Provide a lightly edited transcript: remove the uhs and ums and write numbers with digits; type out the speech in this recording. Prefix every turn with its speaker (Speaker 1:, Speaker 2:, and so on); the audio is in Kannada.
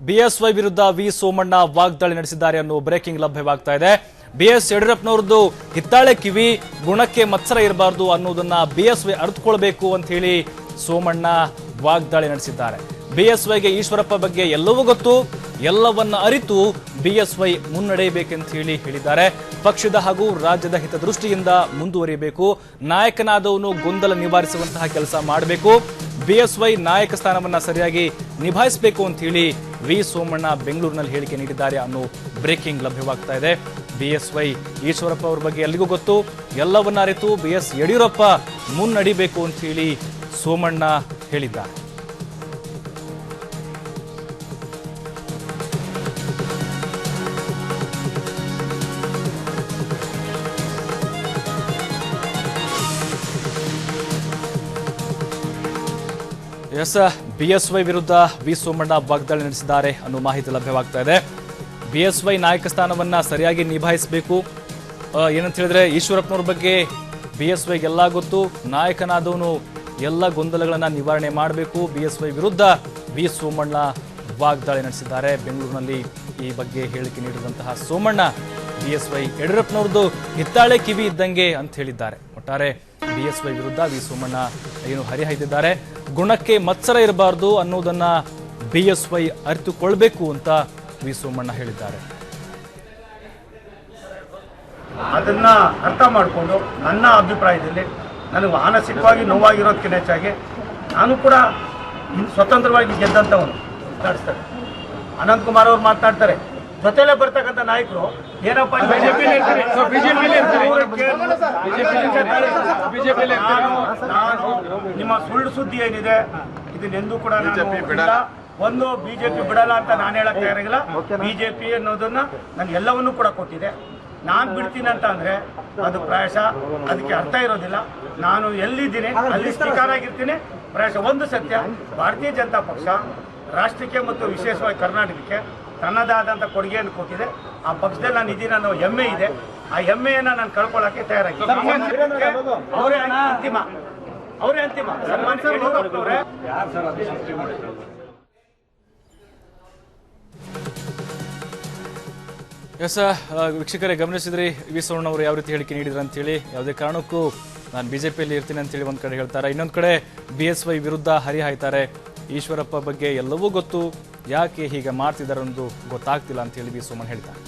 Speaker 1: ಬಿಎಸ್ವೈ ವಿರುದ್ಧ ವಿ ಸೋಮಣ್ಣ ವಾಗ್ದಾಳಿ ನಡೆಸಿದ್ದಾರೆ ಅನ್ನೋ ಬ್ರೇಕಿಂಗ್ ಲಭ್ಯವಾಗ್ತಾ ಇದೆ. ಬಿಎಸ್ ಯಡಿಯೂರಪ್ಪನವರದ್ದು ಹಿತ್ತಾಳೆ ಕಿವಿ, ಗುಣಕ್ಕೆ ಮತ್ಸರ ಇರಬಾರದು ಅನ್ನೋದನ್ನ ಬಿಎಸ್ವೈ ಅರ್ಥಕೊಳ್ಬೇಕು ಅಂತ ಹೇಳಿ ಸೋಮಣ್ಣ ವಾಗ್ದಾಳಿ ನಡೆಸಿದ್ದಾರೆ. ಬಿಎಸ್ವೈಗೆ ಈಶ್ವರಪ್ಪ ಬಗ್ಗೆ ಎಲ್ಲವೂ ಗೊತ್ತು, ಎಲ್ಲವನ್ನ ಅರಿತು ಬಿಎಸ್ವೈ ಮುನ್ನಡೆಯಬೇಕೆಂತ ಹೇಳಿದ್ದಾರೆ. ಪಕ್ಷದ ಹಾಗೂ ರಾಜ್ಯದ ಹಿತದೃಷ್ಟಿಯಿಂದ ಮುಂದುವರಿಯಬೇಕು, ನಾಯಕನಾದವನು ಗೊಂದಲ ನಿವಾರಿಸುವಂತಹ ಕೆಲಸ ಮಾಡಬೇಕು, ಬಿಎಸ್ವೈ ನಾಯಕ ಸ್ಥಾನವನ್ನ ಸರಿಯಾಗಿ ನಿಭಾಯಿಸಬೇಕು ಅಂತ ಹೇಳಿ ವಿ ಸೋಮಣ್ಣ ಬೆಂಗಳೂರಿನಲ್ಲಿ ಹೇಳಿಕೆ ನೀಡಿದ್ದಾರೆ ಅನ್ನೋ ಬ್ರೇಕಿಂಗ್ ಲಭ್ಯವಾಗ್ತಾ ಇದೆ. ಬಿಎಸ್ವೈ ಈಶ್ವರಪ್ಪ ಅವರ ಬಗ್ಗೆ ಎಲ್ಲಿಗೂ ಗೊತ್ತು, ಎಲ್ಲವನ್ನ ಅರಿತು ಬಿಎಸ್ ಯಡಿಯೂರಪ್ಪ ಮುನ್ನಡಿಬೇಕು ಅಂತ ಹೇಳಿ ಸೋಮಣ್ಣ ಹೇಳಿದ್ದಾರೆ. ಬಿಎಸ್ವೈ ವಿರುದ್ಧ ವಿ ಸೋಮಣ್ಣ ವಾಗ್ದಾಳಿ ನಡೆಸಿದ್ದಾರೆ ಅನ್ನೋ ಮಾಹಿತಿ ಲಭ್ಯವಾಗ್ತಾ ಇದೆ. ಬಿಎಸ್ವೈ ನಾಯಕ ಸ್ಥಾನವನ್ನ ಸರಿಯಾಗಿ ನಿಭಾಯಿಸಬೇಕು. ಏನಂತ ಹೇಳಿದ್ರೆ ಈಶ್ವರಪ್ಪನವ್ರ ಬಗ್ಗೆ ಬಿಎಸ್ವೈಗೆ ಎಲ್ಲ ಗೊತ್ತು, ನಾಯಕನಾದವನು ಎಲ್ಲ ಗೊಂದಲಗಳನ್ನ ನಿವಾರಣೆ ಮಾಡಬೇಕು. ಬಿಎಸ್ವೈ ವಿರುದ್ಧ ವಿ ಸೋಮಣ್ಣ ವಾಗ್ದಾಳಿ ನಡೆಸಿದ್ದಾರೆ. ಬೆಂಗಳೂರಿನಲ್ಲಿ ಈ ಬಗ್ಗೆ ಹೇಳಿಕೆ ನೀಡಿದಂತಹ ಸೋಮಣ್ಣ ಬಿಎಸ್ವೈ ಯಡಿಯೂರಪ್ಪನವ್ರದ್ದು ಹಿತ್ತಾಳೆ ಕಿವಿ ಇದ್ದಂಗೆ ಅಂತ ಹೇಳಿದ್ದಾರೆ. ಒಟ್ಟಾರೆ ಬಿಎಸ್ವೈ ವಿರುದ್ಧ ವಿ ಸೋಮಣ್ಣ ಏನು ಹರಿಹಾಯ್ದಿದ್ದಾರೆ. ಗುಣಕ್ಕೆ ಮತ್ಸರ ಇರಬಾರದು ಅನ್ನೋದನ್ನ ಬಿಎಸ್ವೈ ಅರಿತುಕೊಳ್ಬೇಕು ಅಂತ ವಿ ಸೋಮಣ್ಣ ಹೇಳಿದ್ದಾರೆ.
Speaker 2: ಅದನ್ನ ಅರ್ಥ ಮಾಡಿಕೊಂಡು ನನ್ನ ಅಭಿಪ್ರಾಯದಲ್ಲಿ ನನಗೆ ಮಾನಸಿಕವಾಗಿ ನೋವಾಗಿರೋದಕ್ಕಿಂತ ಹೆಚ್ಚಾಗಿ ನಾನು ಕೂಡ ಸ್ವತಂತ್ರವಾಗಿ ಗೆದ್ದಂಥವನು ಮಾತಾಡಿಸ್ತಾರೆ. ಅನಂತಕುಮಾರ್ ಅವರು ಮಾತನಾಡ್ತಾರೆ, ಜೊತೆಲೇ ಬರ್ತಕ್ಕಂಥ ನಾಯಕರು ಏನಪ್ಪ ನಾನು ನಿಮ್ಮ ಸುಳ್ಳು ಸುದ್ದಿ ಏನಿದೆ ಇದನ್ನೆಂದೂ ಕೂಡ ಒಂದು ಬಿಜೆಪಿ ಬಿಡಲ್ಲ ಅಂತ ನಾನು ಹೇಳಕ್ ತಯಾರಿಲ್ಲ. ಬಿಜೆಪಿ ಅನ್ನೋದನ್ನ ನಾನು ಎಲ್ಲವನ್ನೂ ಕೂಡ ಕೊಟ್ಟಿದೆ. ನಾನು ಬಿಡ್ತೀನಿ ಅಂತ ಅಂದ್ರೆ ಅದು ಪ್ರಾಯಶಃ ಅದಕ್ಕೆ ಅರ್ಥ ಇರೋದಿಲ್ಲ. ನಾನು ಎಲ್ಲಿದ್ದೀನಿ ಅಲ್ಲಿ ಸ್ಪೀಕರ್ ಆಗಿರ್ತೀನಿ. ಪ್ರಾಯಶಃ ಒಂದು ಸತ್ಯ, ಭಾರತೀಯ ಜನತಾ ಪಕ್ಷ ರಾಷ್ಟ್ರಕ್ಕೆ ಮತ್ತು ವಿಶೇಷವಾಗಿ ಕರ್ನಾಟಕಕ್ಕೆ ತನ್ನದಾದಂಥ ಕೊಡುಗೆಯನ್ನು ಕೊಟ್ಟಿದೆ. ಆ ಪಕ್ಷದಲ್ಲಿ ನಾನು ಇದ್ದೀನಿ ಅನ್ನೋ ಹೆಮ್ಮೆ ಇದೆ. ಆ ಹೆಮ್ಮೆಯನ್ನ ನಾನು ಕಳ್ಕೊಳ್ಳೋಕೆ ತಯಾರಾಗಿ ಅವರೇ ಅಂತಿಮ ಸನ್ಮಾನ್ಯ ಯಡಿಯೂರಪ್ಪನವರೇ.
Speaker 1: ವೀಕ್ಷಕರೇ ಗಮನಿಸಿದ್ರಿ ವಿ ಸೋಮಣ್ಣ ಅವರು ಯಾವ ರೀತಿ ಹೇಳಿಕೆ ನೀಡಿದ್ರು ಅಂತ ಹೇಳಿ. ಯಾವುದೇ ಕಾರಣಕ್ಕೂ ನಾನು ಬಿಜೆಪಿಯಲ್ಲಿ ಇರ್ತೀನಿ ಅಂತ ಹೇಳಿ ಒಂದ್ ಕಡೆ ಹೇಳ್ತಾರೆ, ಇನ್ನೊಂದು ಕಡೆ ಬಿಎಸ್ವೈ ವಿರುದ್ಧ ಹರಿಹಾಯ್ತಾರೆ. ಈಶ್ವರಪ್ಪ ಬಗ್ಗೆ ಎಲ್ಲವೂ ಗೊತ್ತು, ಯಾಕೆ ಹೀಗೆ ಮಾಡ್ತಿದ್ದಾರೆ ಅನ್ನೋದು ಗೊತ್ತಾಗ್ತಿಲ್ಲ ಅಂತ ಹೇಳಿ ವಿ ಸೋಮಣ್ಣ ಹೇಳ್ತಾರೆ.